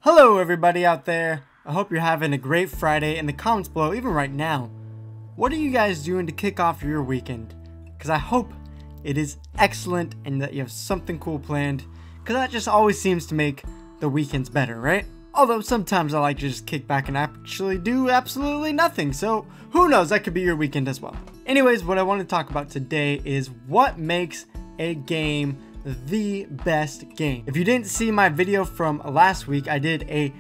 Hello everybody out there. I hope you're having a great Friday. In the comments below, even right now, what are you guys doing to kick off your weekend? Because I hope it is excellent and that you have something cool planned, because that just always seems to make the weekends better, right? Although sometimes I like to just kick back and actually do absolutely nothing, so who knows, that could be your weekend as well. Anyways, what I want to talk about today is what makes a game the best game. If you didn't see my video from last week, I did a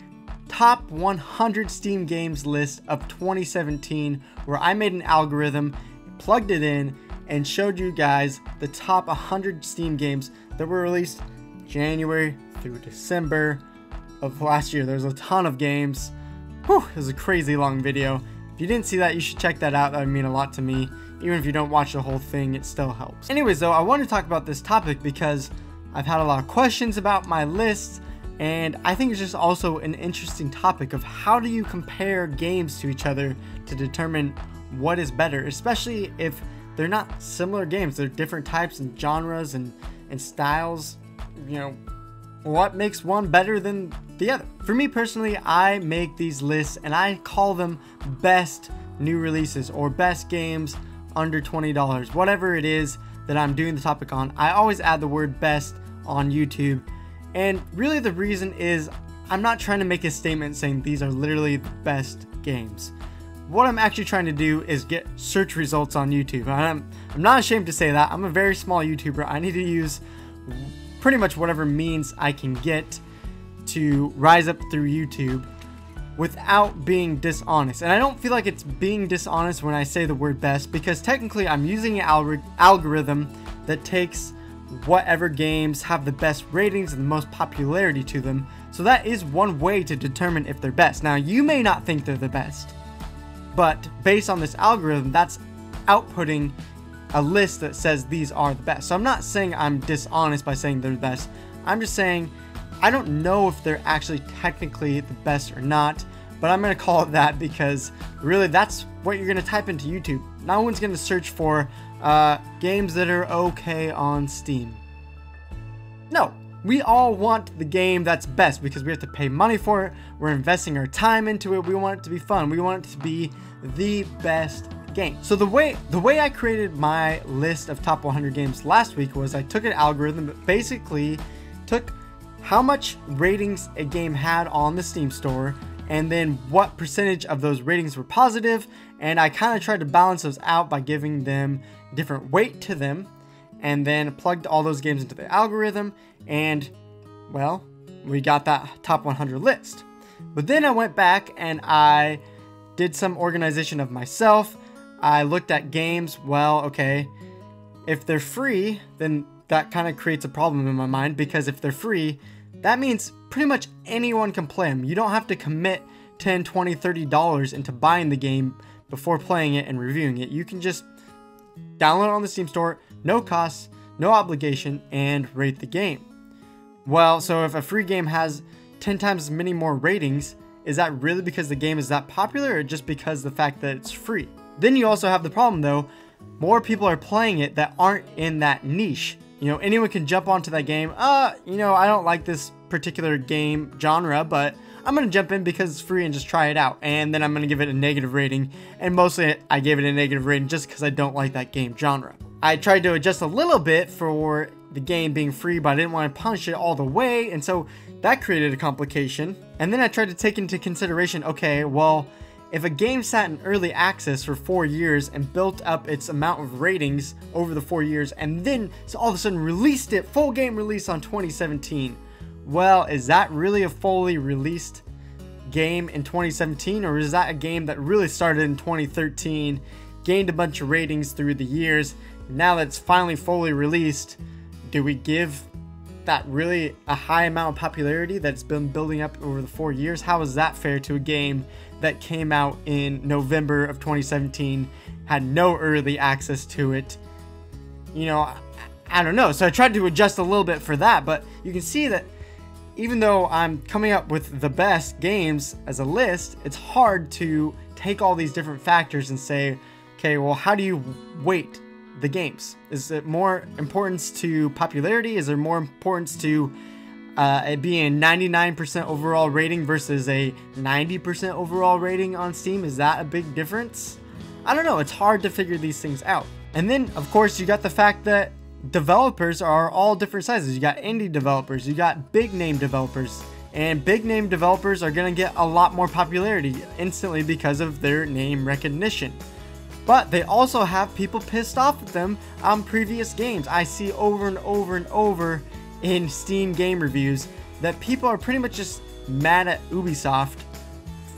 top 100 Steam games list of 2017 where I made an algorithm, plugged it in, and showed you guys the top 100 Steam games that were released January through December of last year. There's a ton of games. Whew, it was a crazy long video. If you didn't see that, you should check that out. That would mean a lot to me. Even if you don't watch the whole thing, it still helps. Anyways though, I want to talk about this topic because I've had a lot of questions about my lists, and I think it's just also an interesting topic of how do you compare games to each other to determine what is better, especially if they're not similar games. They're different types and genres and styles. You know, what makes one better than the other? For me personally, I make these lists and I call them best new releases or best games under $20, whatever it is that I'm doing the topic on. I always add the word best on YouTube, and really the reason is I'm not trying to make a statement saying these are literally the best games. What I'm actually trying to do is get search results on YouTube. I'm not ashamed to say that. I'm a very small YouTuber. I need to use pretty much whatever means I can get to rise up through YouTube without being dishonest. And I don't feel like it's being dishonest when I say the word best, because technically I'm using an algorithm that takes whatever games have the best ratings and the most popularity to them. So that is one way to determine if they're best. Now, you may not think they're the best, but based on this algorithm, that's outputting a list that says these are the best. So I'm not saying I'm dishonest by saying they're the best. I'm just saying I don't know if they're actually technically the best or not, but I'm going to call it that because really that's what you're going to type into YouTube. No one's going to search for games that are okay on Steam. No, we all want the game that's best because we have to pay money for it. We're investing our time into it. We want it to be fun. We want it to be the best game. So the way I created my list of top 100 games last week was I took an algorithm that basically took how much ratings a game had on the Steam store, and then what percentage of those ratings were positive, and I kind of tried to balance those out by giving them different weight to them, and then plugged all those games into the algorithm, and well, we got that top 100 list. But then I went back and I did some organization of myself. I looked at games. Well, okay, if they're free, then that kind of creates a problem in my mind, because if they're free, that means pretty much anyone can play them. You don't have to commit $10, $20, $30 into buying the game before playing it and reviewing it. You can just download it on the Steam store, no cost, no obligation, and rate the game. Well, so if a free game has 10 times as many more ratings, is that really because the game is that popular, or just because the fact that it's free? Then you also have the problem though, more people are playing it that aren't in that niche. You know, anyone can jump onto that game. You know, I don't like this particular game genre, but I'm going to jump in because it's free and just try it out. And then I'm going to give it a negative rating. And mostly I gave it a negative rating just because I don't like that game genre. I tried to adjust a little bit for the game being free, but I didn't want to punish it all the way. And so that created a complication. And then I tried to take into consideration, okay, well, if a game sat in early access for 4 years and built up its amount of ratings over the 4 years, and then so all of a sudden released it, full game release on 2017, well, is that really a fully released game in 2017, or is that a game that really started in 2013, gained a bunch of ratings through the years, now that it's finally fully released, do we give that really a high amount of popularity that's been building up over the 4 years? How is that fair to a game that came out in November of 2017, had no early access to it? You know, I don't know. So I tried to adjust a little bit for that, but you can see that even though I'm coming up with the best games as a list, it's hard to take all these different factors and say, okay, well, how do you weight the games? Is it more importance to popularity? Is there more importance to it being 99% overall rating versus a 90% overall rating on Steam. Is that a big difference? I don't know. It's hard to figure these things out. And then, of course, you got the fact that developers are all different sizes. You got indie developers, you got big name developers, and big name developers are going to get a lot more popularity instantly because of their name recognition. But they also have people pissed off at them on previous games. I see over and over and over in Steam game reviews that people are pretty much just mad at Ubisoft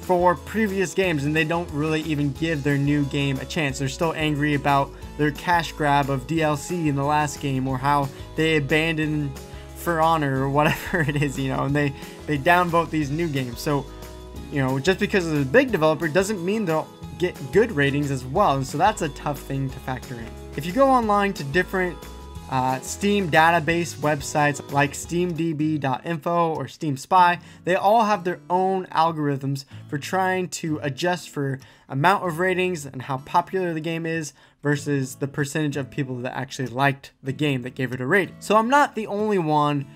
for previous games, and they don't really even give their new game a chance. They're still angry about their cash grab of DLC in the last game, or how they abandoned For Honor or whatever it is, and they downvote these new games. So, just because it's a big developer doesn't mean they'll get good ratings as well, and so that's a tough thing to factor in. If you go online to different Steam database websites like steamdb.info or Steam Spy, they all have their own algorithms for trying to adjust for amount of ratings and how popular the game is versus the percentage of people that actually liked the game that gave it a rating. So I'm not the only one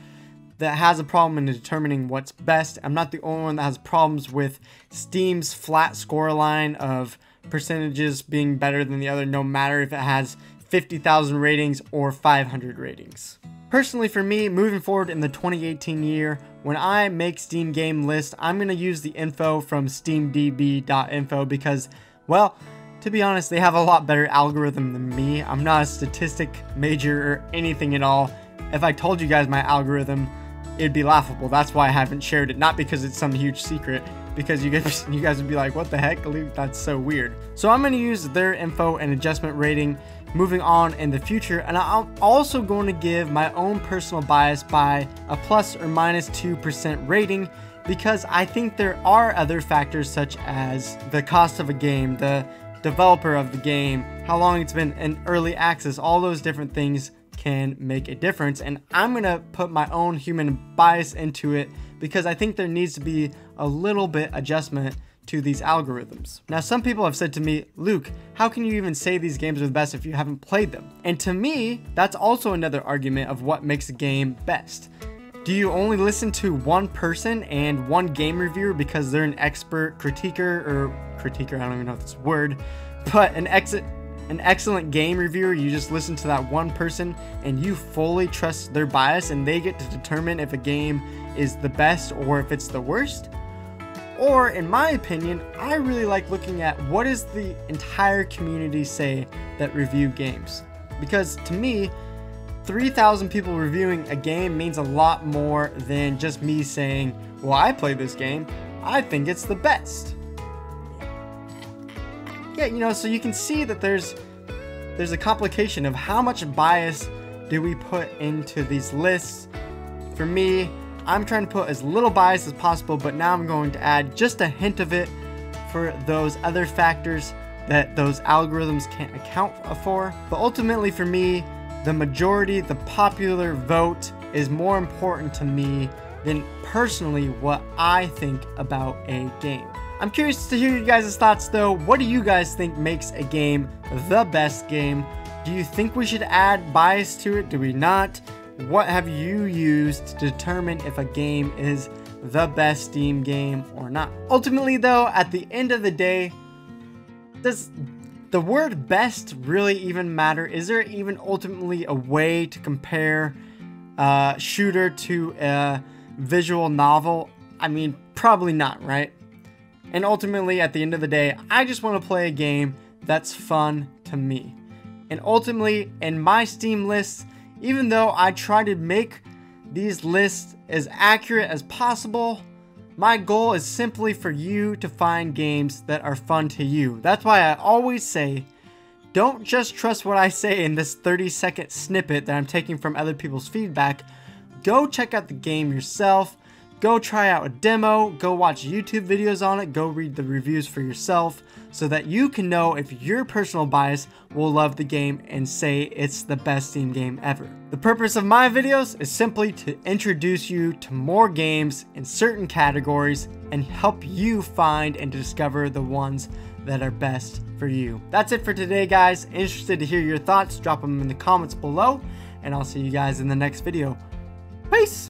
that has a problem in determining what's best. I'm not the only one that has problems with Steam's flat score line of percentages being better than the other, no matter if it has 50,000 ratings or 500 ratings. Personally, for me, moving forward in the 2018 year, when I make Steam game list, I'm going to use the info from steamdb.info because, well, to be honest, they have a lot better algorithm than me. I'm not a statistic major or anything at all. If I told you guys my algorithm, it'd be laughable. That's why I haven't shared it. Not because it's some huge secret, because you guys would be like, what the heck? That's so weird. So I'm going to use their info and adjustment rating moving on in the future, and I'm also going to give my own personal bias by a plus or minus 2% rating, because I think there are other factors such as the cost of a game, the developer of the game, how long it's been in early access. All those different things can make a difference, and I'm gonna put my own human bias into it because I think there needs to be a little bit adjustment to these algorithms. Now, some people have said to me, Luke, how can you even say these games are the best if you haven't played them? And to me, that's also another argument of what makes a game best. Do you only listen to one person and one game reviewer because they're an expert critiquer, I don't even know if it's a word, but an excellent game reviewer? You just listen to that one person and you fully trust their bias and they get to determine if a game is the best or if it's the worst? Or, in my opinion, I really like looking at what does the entire community say that review games. Because to me, 3,000 people reviewing a game means a lot more than just me saying, well, I played this game, I think it's the best. Yeah, so you can see that there's a complication of how much bias do we put into these lists. For me, I'm trying to put as little bias as possible, but now I'm going to add just a hint of it for those other factors that those algorithms can't account for. But ultimately for me, the majority, the popular vote is more important to me than personally what I think about a game. I'm curious to hear you guys' thoughts though. What do you guys think makes a game the best game? Do you think we should add bias to it? Do we not? What have you used to determine if a game is the best Steam game or not? Ultimately though, at the end of the day, does the word best really even matter? Is there even ultimately a way to compare a shooter to a visual novel? I mean, probably not, right? And ultimately, at the end of the day, I just want to play a game that's fun to me. And ultimately, in my Steam lists, even though I try to make these lists as accurate as possible, my goal is simply for you to find games that are fun to you. That's why I always say, don't just trust what I say in this 30-second snippet that I'm taking from other people's feedback. Go check out the game yourself. Go try out a demo, go watch YouTube videos on it, go read the reviews for yourself so that you can know if your personal bias will love the game and say it's the best Steam game ever. The purpose of my videos is simply to introduce you to more games in certain categories and help you find and discover the ones that are best for you. That's it for today, guys. Interested to hear your thoughts? Drop them in the comments below, and I'll see you guys in the next video. Peace!